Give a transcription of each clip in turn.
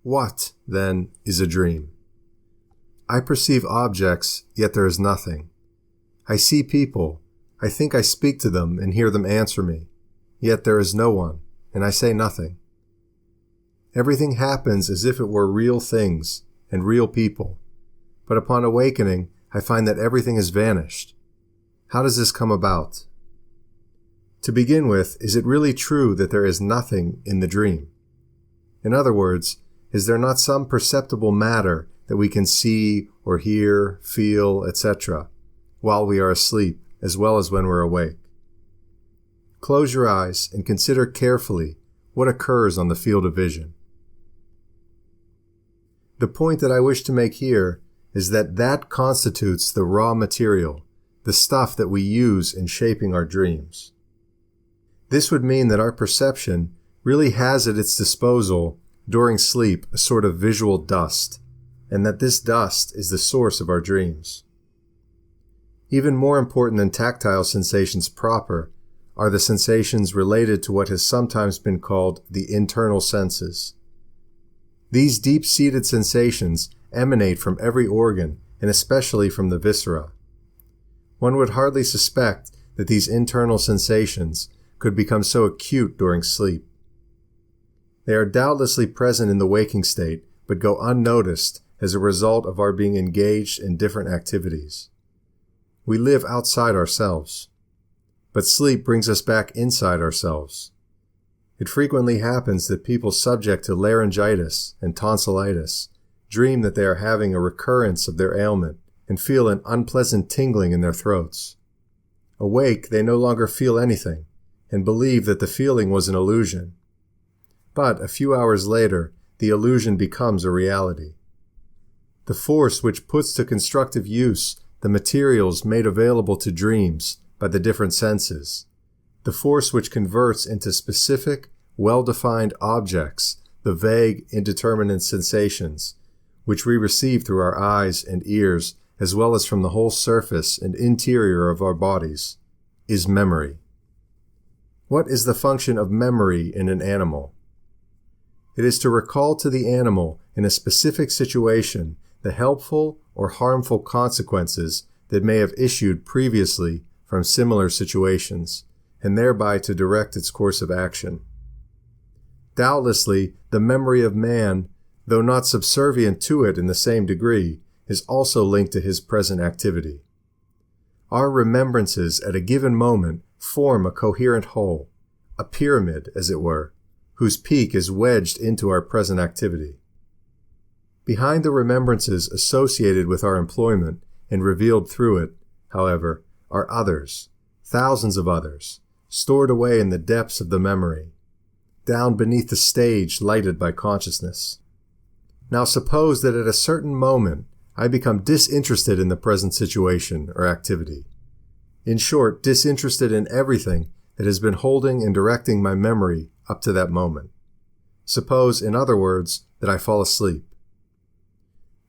What, then, is a dream? I perceive objects, yet there is nothing. I see people. I think I speak to them and hear them answer me, yet there is no one, and I say nothing. Everything happens as if it were real things and real people, but upon awakening, I find that everything has vanished. How does this come about? To begin with, is it really true that there is nothing in the dream? In other words, is there not some perceptible matter that we can see or hear, feel, etc., while we are asleep, as well as when we're awake? Close your eyes and consider carefully what occurs on the field of vision. The point that I wish to make here is that constitutes the raw material, the stuff that we use in shaping our dreams. This would mean that our perception really has at its disposal during sleep a sort of visual dust, and that this dust is the source of our dreams. Even more important than tactile sensations proper are the sensations related to what has sometimes been called the internal senses. These deep-seated sensations emanate from every organ, and especially from the viscera. One would hardly suspect that these internal sensations could become so acute during sleep. They are doubtlessly present in the waking state, but go unnoticed as a result of our being engaged in different activities. We live outside ourselves, but sleep brings us back inside ourselves. It frequently happens that people subject to laryngitis and tonsillitis dream that they are having a recurrence of their ailment and feel an unpleasant tingling in their throats. Awake, they no longer feel anything and believe that the feeling was an illusion. But a few hours later, the illusion becomes a reality. The force which puts to constructive use the materials made available to dreams by the different senses, the force which converts into specific, well-defined objects the vague, indeterminate sensations which we receive through our eyes and ears as well as from the whole surface and interior of our bodies, is memory. What is the function of memory in an animal? It is to recall to the animal in a specific situation the helpful or harmful consequences that may have issued previously from similar situations, and thereby to direct its course of action. Doubtlessly, the memory of man, though not subservient to it in the same degree, is also linked to his present activity. Our remembrances at a given moment form a coherent whole, a pyramid, as it were, whose peak is wedged into our present activity. Behind the remembrances associated with our employment and revealed through it, however, are others, thousands of others, stored away in the depths of the memory, down beneath the stage lighted by consciousness. Now suppose that at a certain moment I become disinterested in the present situation or activity. In short, disinterested in everything that has been holding and directing my memory up to that moment. Suppose, in other words, that I fall asleep.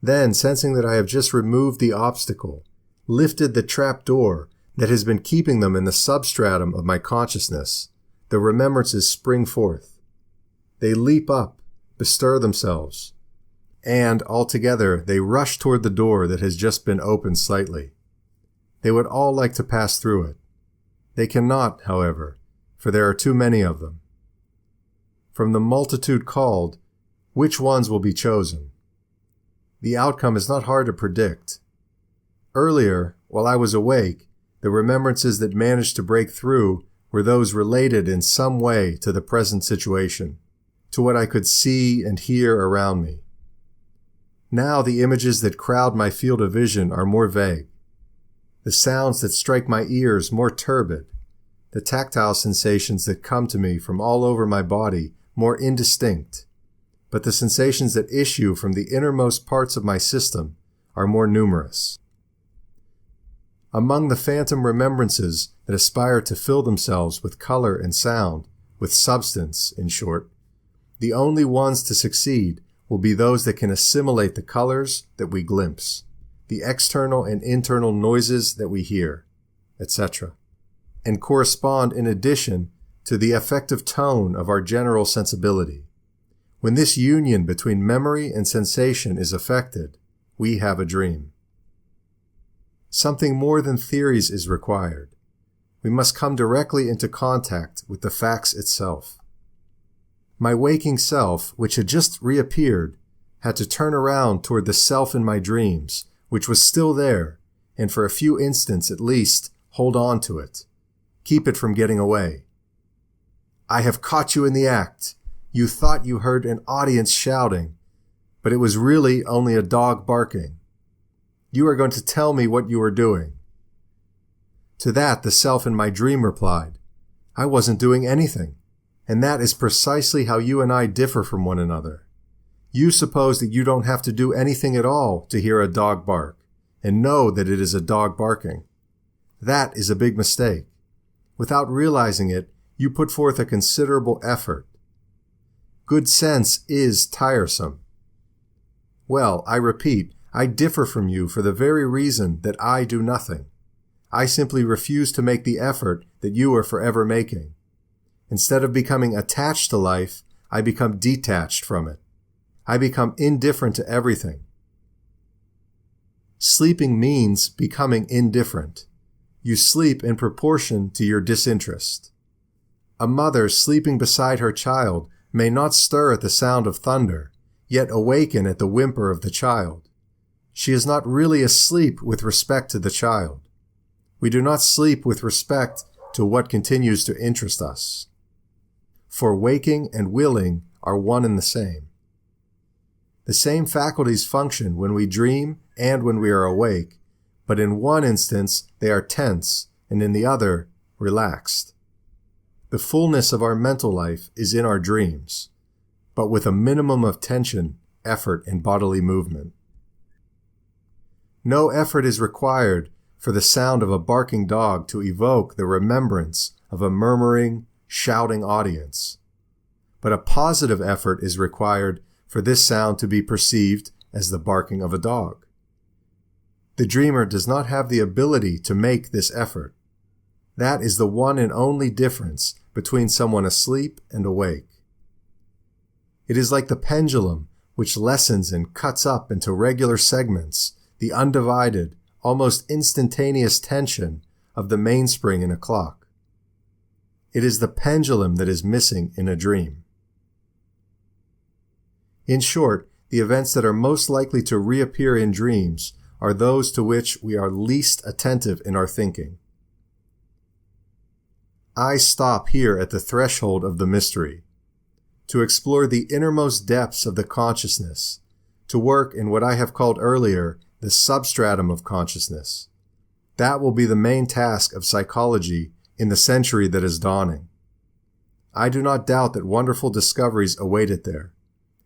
Then, sensing that I have just removed the obstacle, lifted the trap door that has been keeping them in the substratum of my consciousness, the remembrances spring forth. They leap up, bestir themselves, and, altogether, they rush toward the door that has just been opened slightly. They would all like to pass through it. They cannot, however, for there are too many of them. From the multitude called, which ones will be chosen? The outcome is not hard to predict. Earlier, while I was awake, the remembrances that managed to break through were those related in some way to the present situation, to what I could see and hear around me. Now the images that crowd my field of vision are more vague, the sounds that strike my ears more turbid, the tactile sensations that come to me from all over my body more indistinct, but the sensations that issue from the innermost parts of my system are more numerous. Among the phantom remembrances that aspire to fill themselves with color and sound, with substance, in short, the only ones to succeed will be those that can assimilate the colors that we glimpse, the external and internal noises that we hear, etc., and correspond in addition to the affective tone of our general sensibility, When this union between memory and sensation is affected, we have a dream. Something more than theories is required. We must come directly into contact with the facts itself. My waking self, which had just reappeared, had to turn around toward the self in my dreams, which was still there, and for a few instants at least, hold on to it. Keep it from getting away. I have caught you in the act. You thought you heard an audience shouting, but it was really only a dog barking. You are going to tell me what you are doing. To that, the self in my dream replied, I wasn't doing anything. And that is precisely how you and I differ from one another. You suppose that you don't have to do anything at all to hear a dog bark and know that it is a dog barking. That is a big mistake. Without realizing it, you put forth a considerable effort. Good sense is tiresome. Well, I repeat, I differ from you for the very reason that I do nothing. I simply refuse to make the effort that you are forever making. Instead of becoming attached to life, I become detached from it. I become indifferent to everything. Sleeping means becoming indifferent. You sleep in proportion to your disinterest. A mother sleeping beside her child may not stir at the sound of thunder, yet awaken at the whimper of the child. She is not really asleep with respect to the child. We do not sleep with respect to what continues to interest us. For waking and willing are one and the same. The same faculties function when we dream and when we are awake, but in one instance they are tense and in the other relaxed. The fullness of our mental life is in our dreams, but with a minimum of tension, effort, and bodily movement. No effort is required for the sound of a barking dog to evoke the remembrance of a murmuring, shouting audience. But a positive effort is required for this sound to be perceived as the barking of a dog. The dreamer does not have the ability to make this effort. That is the one and only difference between someone asleep and awake. It is like the pendulum which lessens and cuts up into regular segments the undivided, almost instantaneous tension of the mainspring in a clock. It is the pendulum that is missing in a dream. In short, the events that are most likely to reappear in dreams are those to which we are least attentive in our thinking. I stop here at the threshold of the mystery, to explore the innermost depths of the consciousness, to work in what I have called earlier the substratum of consciousness. That will be the main task of psychology in the century that is dawning. I do not doubt that wonderful discoveries await it there,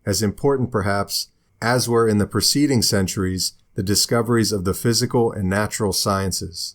as important perhaps as were in the preceding centuries the discoveries of the physical and natural sciences.